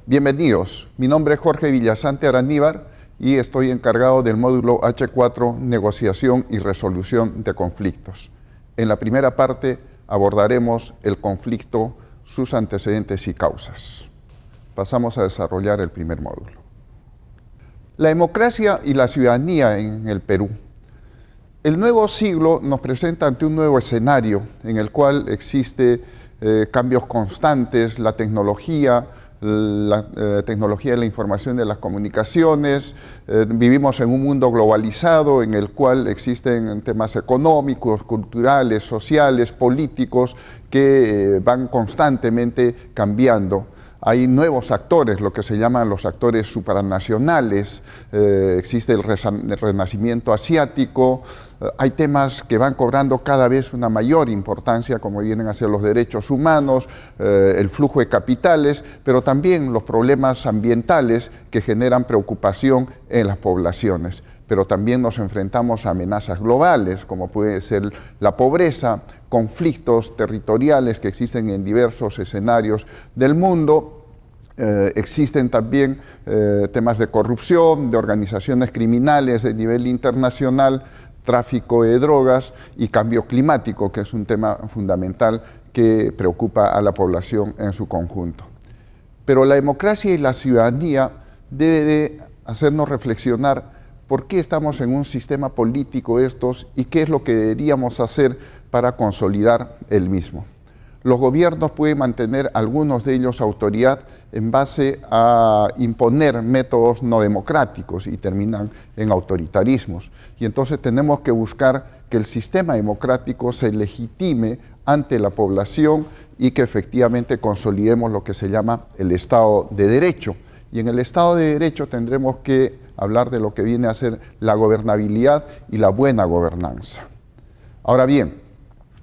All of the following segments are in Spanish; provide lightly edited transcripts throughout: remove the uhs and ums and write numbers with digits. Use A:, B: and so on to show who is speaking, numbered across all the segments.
A: Bienvenidos, mi nombre es Jorge Villasante Araníbar y estoy encargado del módulo H4, Negociación y Resolución de Conflictos. En la primera parte abordaremos el conflicto, sus antecedentes y causas. Pasamos a desarrollar el primer módulo. La democracia y la ciudadanía en el Perú. El nuevo siglo nos presenta ante un nuevo escenario en el cual existe cambios constantes, la tecnología de la información y de las comunicaciones, vivimos en un mundo globalizado en el cual existen temas económicos, culturales, sociales, políticos que van constantemente cambiando. Hay nuevos actores, lo que se llaman los actores supranacionales, existe el renacimiento asiático, hay temas que van cobrando cada vez una mayor importancia, como vienen a ser los derechos humanos, el flujo de capitales, pero también los problemas ambientales que generan preocupación en las poblaciones. Pero también nos enfrentamos a amenazas globales, como puede ser la pobreza, conflictos territoriales que existen en diversos escenarios del mundo. Existen también temas de corrupción, de organizaciones criminales de nivel internacional, tráfico de drogas y cambio climático, que es un tema fundamental que preocupa a la población en su conjunto. Pero la democracia y la ciudadanía debe de hacernos reflexionar por qué estamos en un sistema político estos y qué es lo que deberíamos hacer para consolidar el mismo. Los gobiernos pueden mantener, algunos de ellos, autoridad en base a imponer métodos no democráticos y terminan en autoritarismos. Y entonces tenemos que buscar que el sistema democrático se legitime ante la población y que efectivamente consolidemos lo que se llama el Estado de Derecho. Y en el Estado de Derecho tendremos que hablar de lo que viene a ser la gobernabilidad y la buena gobernanza. Ahora bien,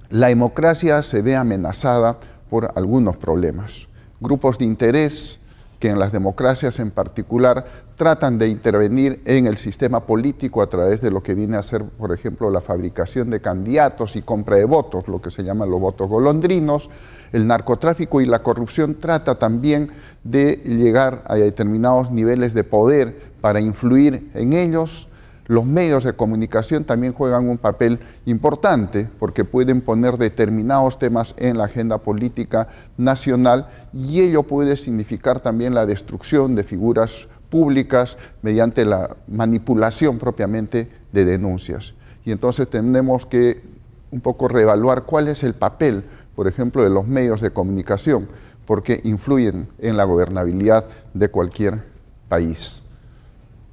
A: la democracia se ve amenazada por algunos problemas. Grupos de interés que en las democracias en particular tratan de intervenir en el sistema político a través de lo que viene a ser, por ejemplo, la fabricación de candidatos y compra de votos, lo que se llaman los votos golondrinos. El narcotráfico y la corrupción trata también de llegar a determinados niveles de poder para influir en ellos. Los medios de comunicación también juegan un papel importante porque pueden poner determinados temas en la agenda política nacional y ello puede significar también la destrucción de figuras públicas mediante la manipulación propiamente de denuncias. Y entonces tenemos que un poco reevaluar cuál es el papel, por ejemplo, de los medios de comunicación, porque influyen en la gobernabilidad de cualquier país.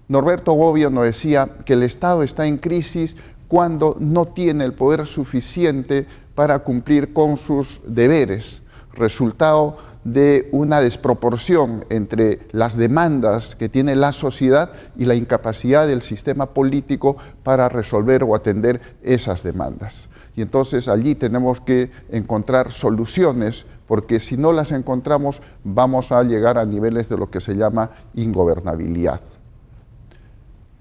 A: Norberto Bobbio nos decía que el Estado está en crisis cuando no tiene el poder suficiente para cumplir con sus deberes, resultado de una desproporción entre las demandas que tiene la sociedad y la incapacidad del sistema político para resolver o atender esas demandas. Y entonces allí tenemos que encontrar soluciones, porque si no las encontramos vamos a llegar a niveles de lo que se llama ingobernabilidad.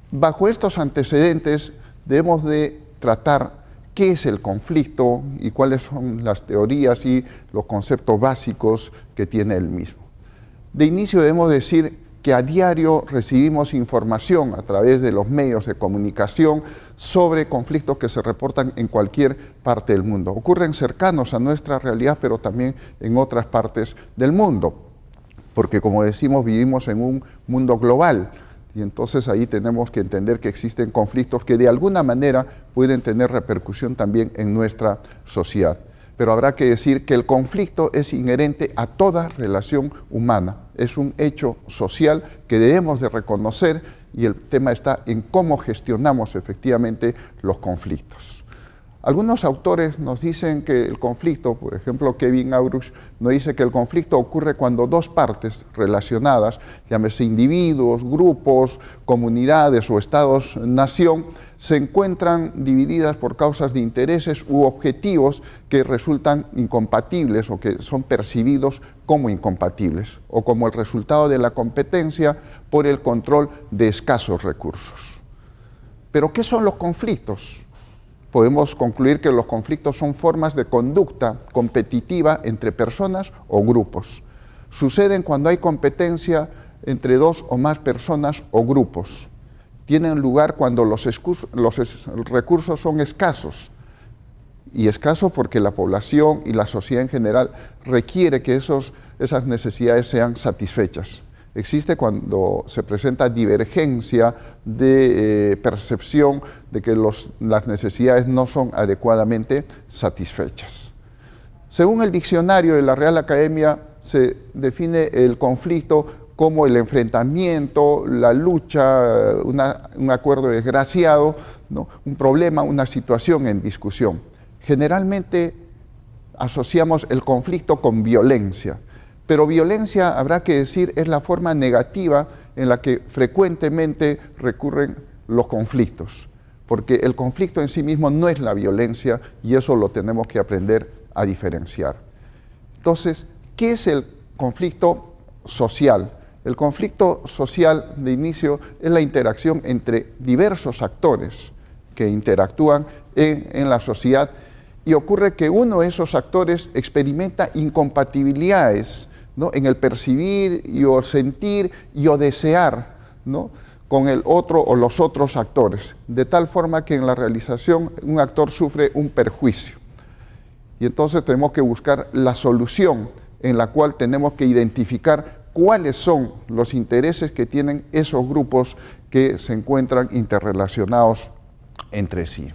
A: Bajo estos antecedentes debemos de tratar qué es el conflicto y cuáles son las teorías y los conceptos básicos que tiene el mismo. De inicio debemos decir que a diario recibimos información a través de los medios de comunicación sobre conflictos que se reportan en cualquier parte del mundo. Ocurren cercanos a nuestra realidad, pero también en otras partes del mundo, porque como decimos, vivimos en un mundo global. Y entonces ahí tenemos que entender que existen conflictos que de alguna manera pueden tener repercusión también en nuestra sociedad. Pero habrá que decir que el conflicto es inherente a toda relación humana. Es un hecho social que debemos de reconocer y el tema está en cómo gestionamos efectivamente los conflictos. Algunos autores nos dicen que el conflicto, por ejemplo, Kevin Auruch nos dice que el conflicto ocurre cuando dos partes relacionadas, llámese individuos, grupos, comunidades o estados-nación, se encuentran divididas por causas de intereses u objetivos que resultan incompatibles o que son percibidos como incompatibles o como el resultado de la competencia por el control de escasos recursos. ¿Pero qué son los conflictos? Podemos concluir que los conflictos son formas de conducta competitiva entre personas o grupos. Suceden cuando hay competencia entre dos o más personas o grupos. Tienen lugar cuando los recursos son escasos. Y escasos porque la población y la sociedad en general requiere que esas necesidades sean satisfechas. Existe cuando se presenta divergencia de percepción de que las necesidades no son adecuadamente satisfechas. Según el diccionario de la Real Academia, se define el conflicto como el enfrentamiento, la lucha, un acuerdo desgraciado, ¿no? Un problema, una situación en discusión. Generalmente asociamos el conflicto con violencia. Pero violencia, habrá que decir, es la forma negativa en la que frecuentemente recurren los conflictos, porque el conflicto en sí mismo no es la violencia y eso lo tenemos que aprender a diferenciar. Entonces, ¿qué es el conflicto social? El conflicto social de inicio es la interacción entre diversos actores que interactúan en la sociedad y ocurre que uno de esos actores experimenta incompatibilidades, ¿no? En el percibir y o sentir y o desear, ¿no? Con el otro o los otros actores, de tal forma que en la realización un actor sufre un perjuicio. Y entonces tenemos que buscar la solución en la cual tenemos que identificar cuáles son los intereses que tienen esos grupos que se encuentran interrelacionados entre sí.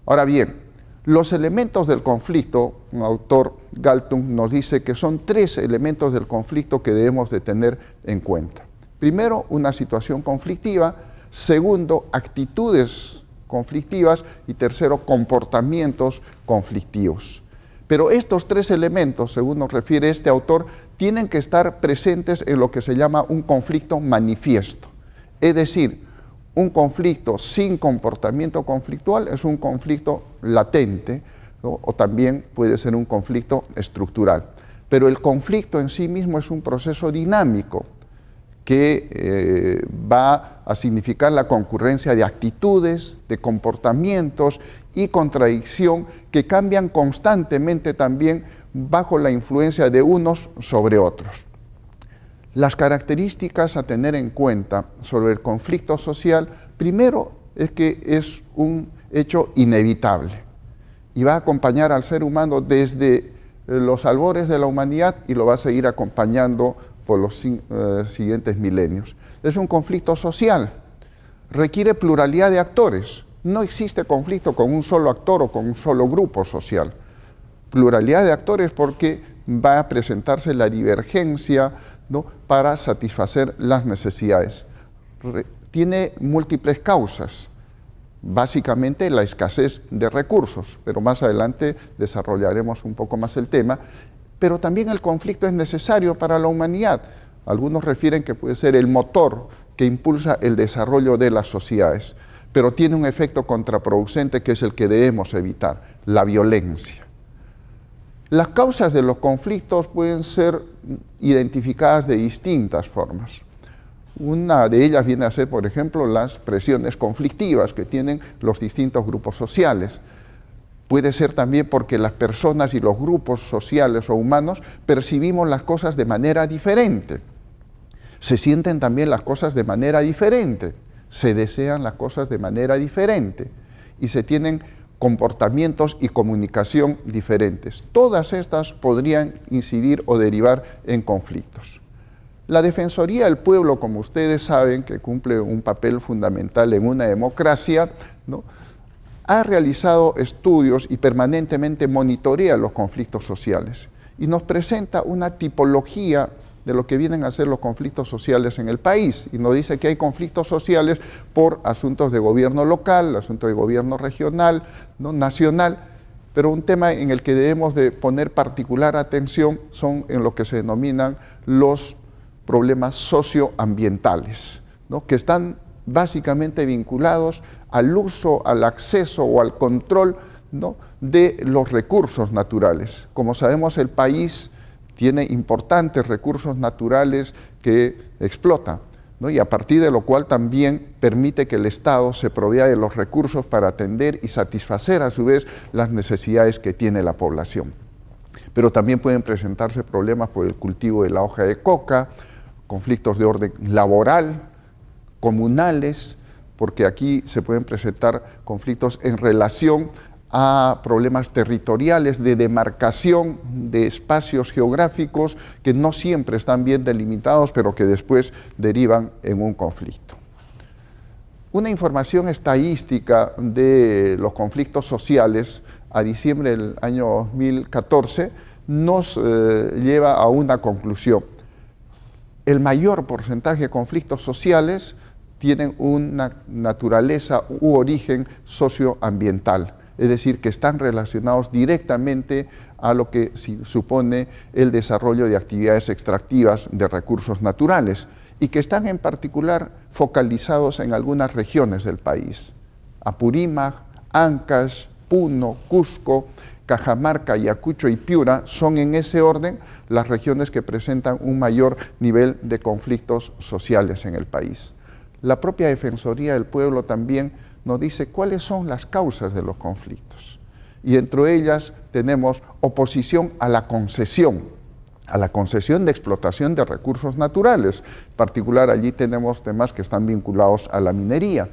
A: Ahora bien, los elementos del conflicto, un autor, Galtung, nos dice que son 3 elementos del conflicto que debemos de tener en cuenta. Primero, una situación conflictiva. Segundo, actitudes conflictivas. Y tercero, comportamientos conflictivos. Pero estos 3 elementos, según nos refiere este autor, tienen que estar presentes en lo que se llama un conflicto manifiesto. Es decir, un conflicto sin comportamiento conflictual es un conflicto latente, ¿no? O también puede ser un conflicto estructural. Pero el conflicto en sí mismo es un proceso dinámico que va a significar la concurrencia de actitudes, de comportamientos y contradicción que cambian constantemente también bajo la influencia de unos sobre otros. Las características a tener en cuenta sobre el conflicto social, primero es que es un hecho inevitable y va a acompañar al ser humano desde los albores de la humanidad y lo va a seguir acompañando por los siguientes milenios. Es un conflicto social, requiere pluralidad de actores. No existe conflicto con un solo actor o con un solo grupo social. Pluralidad de actores porque va a presentarse la divergencia, ¿no? Para satisfacer las necesidades. Tiene múltiples causas, básicamente la escasez de recursos, pero más adelante desarrollaremos un poco más el tema, pero también el conflicto es necesario para la humanidad. Algunos refieren que puede ser el motor que impulsa el desarrollo de las sociedades, pero tiene un efecto contraproducente que es el que debemos evitar, la violencia. Las causas de los conflictos pueden ser identificadas de distintas formas. Una de ellas viene a ser, por ejemplo, las presiones conflictivas que tienen los distintos grupos sociales. Puede ser también porque las personas y los grupos sociales o humanos percibimos las cosas de manera diferente. Se sienten también las cosas de manera diferente, se desean las cosas de manera diferente y se tienen comportamientos y comunicación diferentes. Todas estas podrían incidir o derivar en conflictos. La Defensoría del Pueblo, como ustedes saben, que cumple un papel fundamental en una democracia, ¿no?, ha realizado estudios y permanentemente monitorea los conflictos sociales y nos presenta una tipología de lo que vienen a ser los conflictos sociales en el país. Y nos dice que hay conflictos sociales por asuntos de gobierno local, asuntos de gobierno regional, ¿no?, nacional, pero un tema en el que debemos de poner particular atención son en lo que se denominan los problemas socioambientales, ¿no?, que están básicamente vinculados al uso, al acceso o al control, ¿no?, de los recursos naturales. Como sabemos, el país tiene importantes recursos naturales que explota, ¿no?, y a partir de lo cual también permite que el Estado se provea de los recursos para atender y satisfacer a su vez las necesidades que tiene la población. Pero también pueden presentarse problemas por el cultivo de la hoja de coca, conflictos de orden laboral, comunales, porque aquí se pueden presentar conflictos en relación a problemas territoriales de demarcación de espacios geográficos que no siempre están bien delimitados, pero que después derivan en un conflicto. Una información estadística de los conflictos sociales a diciembre del año 2014 nos lleva a una conclusión. El mayor porcentaje de conflictos sociales tienen una naturaleza u origen socioambiental, es decir, que están relacionados directamente a lo que supone el desarrollo de actividades extractivas de recursos naturales y que están en particular focalizados en algunas regiones del país. Apurímac, Ancash, Puno, Cusco, Cajamarca, Ayacucho y Piura son en ese orden las regiones que presentan un mayor nivel de conflictos sociales en el país. La propia Defensoría del Pueblo también nos dice cuáles son las causas de los conflictos. Y entre ellas tenemos oposición a la concesión de explotación de recursos naturales. En particular, allí tenemos temas que están vinculados a la minería.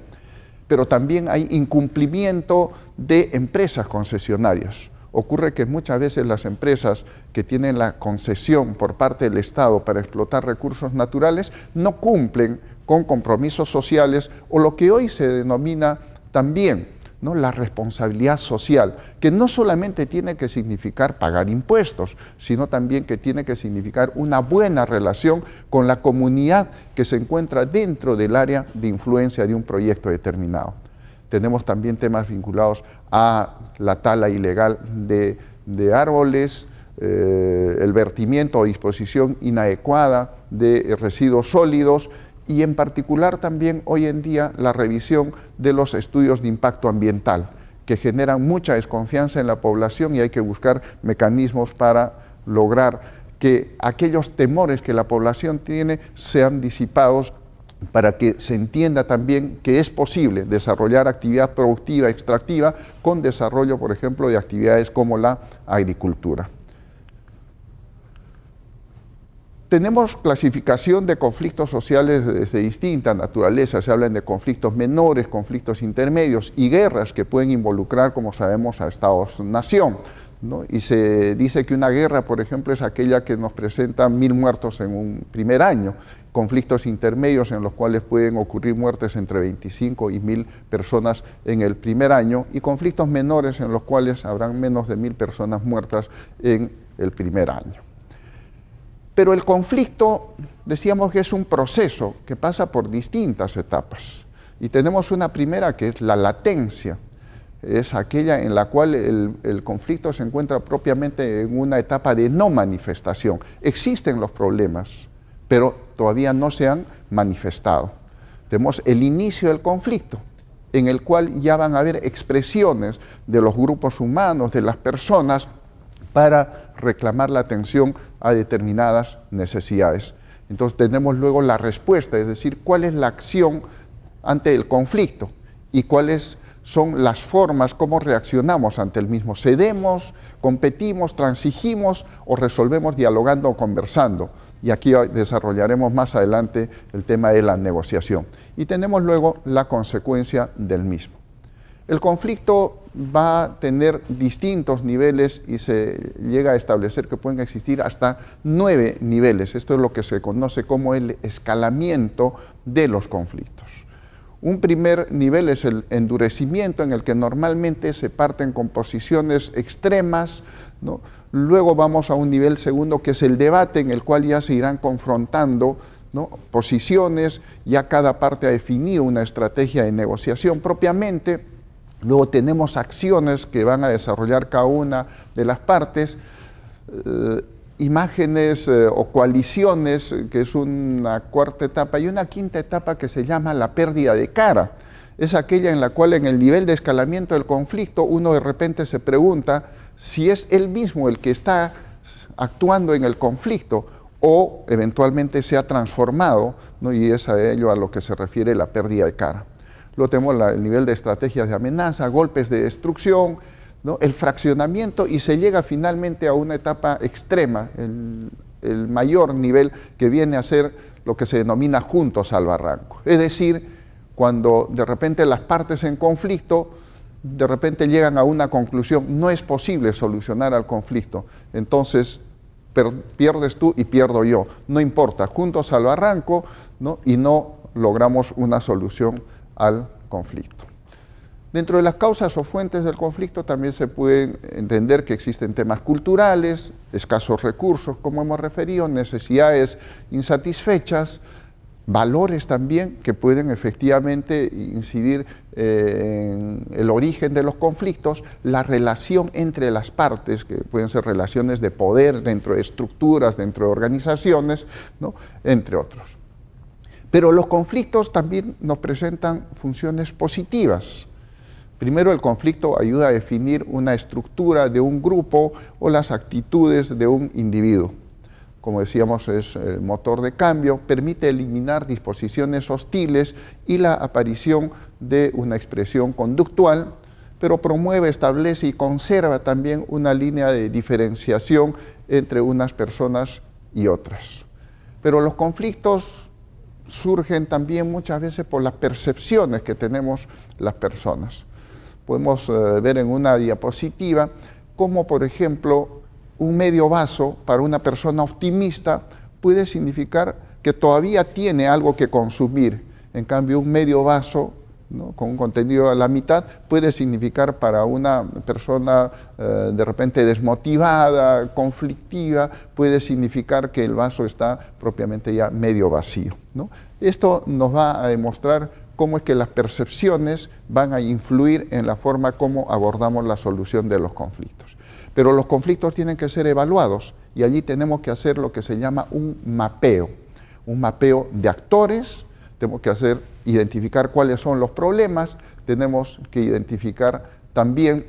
A: Pero también hay incumplimiento de empresas concesionarias. Ocurre que muchas veces las empresas que tienen la concesión por parte del Estado para explotar recursos naturales no cumplen con compromisos sociales o lo que hoy se denomina también, ¿no?, la responsabilidad social, que no solamente tiene que significar pagar impuestos, sino también que tiene que significar una buena relación con la comunidad que se encuentra dentro del área de influencia de un proyecto determinado. Tenemos también temas vinculados a la tala ilegal de árboles, el vertimiento o disposición inadecuada de residuos sólidos y en particular también hoy en día la revisión de los estudios de impacto ambiental que generan mucha desconfianza en la población y hay que buscar mecanismos para lograr que aquellos temores que la población tiene sean disipados para que se entienda también que es posible desarrollar actividad productiva, extractiva, con desarrollo, por ejemplo, de actividades como la agricultura. Tenemos clasificación de conflictos sociales de distinta naturaleza, se hablan de conflictos menores, conflictos intermedios y guerras que pueden involucrar, como sabemos, a Estados-nación, ¿no? Y se dice que una guerra, por ejemplo, es aquella que nos presenta 1000 muertos en un primer año, conflictos intermedios en los cuales pueden ocurrir muertes entre 25 y 1000 personas en el primer año y conflictos menores en los cuales habrán menos de 1000 personas muertas en el primer año. Pero el conflicto, decíamos que es un proceso que pasa por distintas etapas. Y tenemos una primera que es la latencia, es aquella en la cual el conflicto se encuentra propiamente en una etapa de no manifestación. Existen los problemas, pero todavía no se han manifestado. Tenemos el inicio del conflicto, en el cual ya van a haber expresiones de los grupos humanos, de las personas, para reclamar la atención a determinadas necesidades. Entonces tenemos luego la respuesta, es decir, cuál es la acción ante el conflicto y cuáles son las formas, cómo reaccionamos ante el mismo. ¿Cedemos, competimos, transigimos o resolvemos dialogando o conversando? Y aquí desarrollaremos más adelante el tema de la negociación. Y tenemos luego la consecuencia del mismo. El conflicto va a tener distintos niveles y se llega a establecer que pueden existir hasta 9 niveles. Esto es lo que se conoce como el escalamiento de los conflictos. Un primer nivel es el endurecimiento, en el que normalmente se parten con posiciones extremas, ¿no? Luego vamos a un nivel segundo, que es el debate, en el cual ya se irán confrontando, ¿no?, posiciones, ya cada parte ha definido una estrategia de negociación propiamente. Luego tenemos acciones que van a desarrollar cada una de las partes, imágenes o coaliciones, que es una cuarta etapa, y una quinta etapa que se llama la pérdida de cara. Es aquella en la cual, en el nivel de escalamiento del conflicto, uno de repente se pregunta si es él mismo el que está actuando en el conflicto o eventualmente se ha transformado, ¿no? Y es a ello a lo que se refiere la pérdida de cara. Luego tenemos el nivel de estrategias de amenaza, golpes de destrucción, ¿no?, el fraccionamiento, y se llega finalmente a una etapa extrema, el mayor nivel, que viene a ser lo que se denomina juntos al barranco. Es decir, cuando de repente las partes en conflicto de repente llegan a una conclusión: no es posible solucionar al conflicto, entonces pierdes tú y pierdo yo, no importa, juntos al barranco, ¿no?, y no logramos una solución al conflicto. Dentro de las causas o fuentes del conflicto también se puede entender que existen temas culturales, escasos recursos, como hemos referido, necesidades insatisfechas, valores también que pueden efectivamente incidir en el origen de los conflictos, la relación entre las partes, que pueden ser relaciones de poder dentro de estructuras, dentro de organizaciones, ¿no?, entre otros. Pero los conflictos también nos presentan funciones positivas. Primero, el conflicto ayuda a definir una estructura de un grupo o las actitudes de un individuo. Como decíamos, es el motor de cambio, permite eliminar disposiciones hostiles y la aparición de una expresión conductual, pero promueve, establece y conserva también una línea de diferenciación entre unas personas y otras. Pero los conflictos surgen también muchas veces por las percepciones que tenemos las personas. Podemos ver en una diapositiva cómo, por ejemplo, un medio vaso para una persona optimista puede significar que todavía tiene algo que consumir. En cambio, un medio vaso, ¿no?, con un contenido a la mitad puede significar para una persona de repente desmotivada, conflictiva, puede significar que el vaso está propiamente ya medio vacío, ¿no? Esto nos va a demostrar cómo es que las percepciones van a influir en la forma como abordamos la solución de los conflictos. Pero los conflictos tienen que ser evaluados, y allí tenemos que hacer lo que se llama un mapeo de actores. Tenemos que identificar cuáles son los problemas, tenemos que identificar también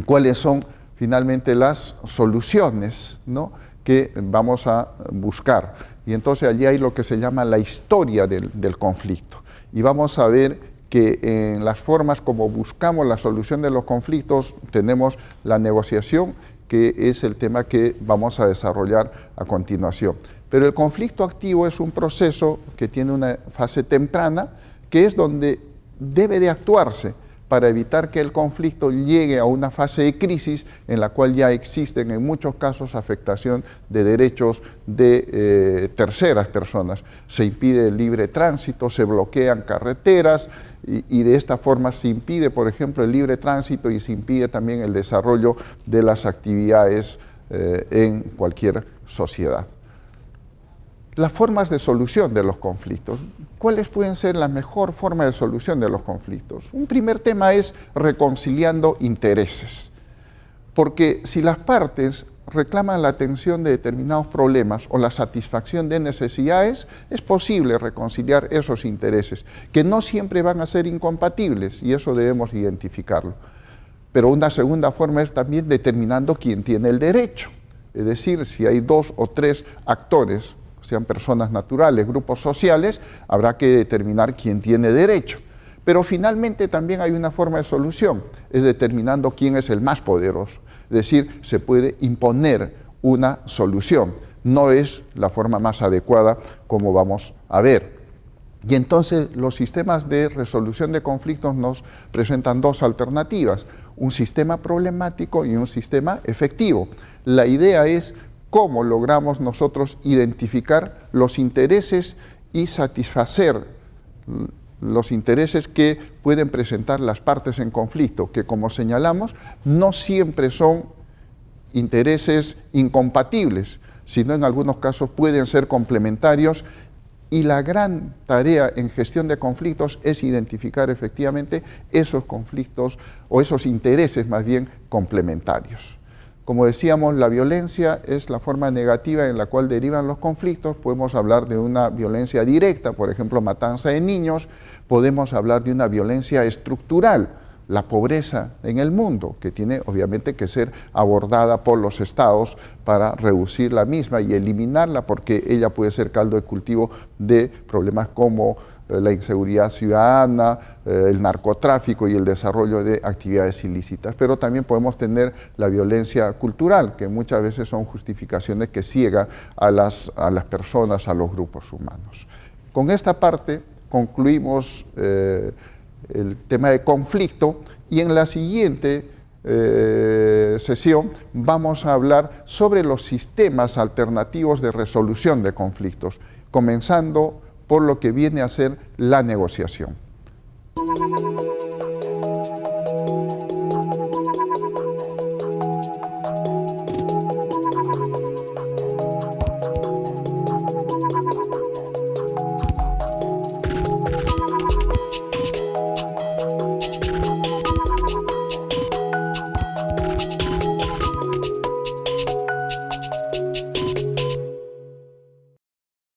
A: cuáles son finalmente las soluciones, ¿no?, que vamos a buscar. Y entonces allí hay lo que se llama la historia del conflicto. Y vamos a ver que en las formas como buscamos la solución de los conflictos tenemos la negociación, que es el tema que vamos a desarrollar a continuación. Pero el conflicto activo es un proceso que tiene una fase temprana, que es donde debe de actuarse para evitar que el conflicto llegue a una fase de crisis en la cual ya existen en muchos casos afectación de derechos de terceras personas. Se impide el libre tránsito, se bloquean carreteras y de esta forma se impide, por ejemplo, el libre tránsito y se impide también el desarrollo de las actividades en cualquier sociedad. Las formas de solución de los conflictos. ¿Cuáles pueden ser la mejor forma de solución de los conflictos? Un primer tema es reconciliando intereses, porque si las partes reclaman la atención de determinados problemas o la satisfacción de necesidades, es posible reconciliar esos intereses, que no siempre van a ser incompatibles, y eso debemos identificarlo. Pero una segunda forma es también determinando quién tiene el derecho, es decir, si hay dos o tres actores, sean personas naturales, grupos sociales, habrá que determinar quién tiene derecho. Pero finalmente también hay una forma de solución, es determinando quién es el más poderoso. Es decir, se puede imponer una solución. No es la forma más adecuada, como vamos a ver. Y entonces los sistemas de resolución de conflictos nos presentan dos alternativas, un sistema problemático y un sistema efectivo. La idea es cómo logramos nosotros identificar los intereses y satisfacer los intereses que pueden presentar las partes en conflicto, que como señalamos, no siempre son intereses incompatibles, sino en algunos casos pueden ser complementarios, y la gran tarea en gestión de conflictos es identificar efectivamente esos conflictos o esos intereses más bien complementarios. Como decíamos, la violencia es la forma negativa en la cual derivan los conflictos. Podemos hablar de una violencia directa, por ejemplo, matanza de niños. Podemos hablar de una violencia estructural, la pobreza en el mundo, que tiene obviamente que ser abordada por los estados para reducir la misma y eliminarla, porque ella puede ser caldo de cultivo de problemas como la inseguridad ciudadana, el narcotráfico y el desarrollo de actividades ilícitas. Pero también podemos tener la violencia cultural, que muchas veces son justificaciones que ciegan a las personas, a los grupos humanos. Con esta parte concluimos el tema de conflicto, y en la siguiente sesión vamos a hablar sobre los sistemas alternativos de resolución de conflictos, comenzando por lo que viene a ser la negociación.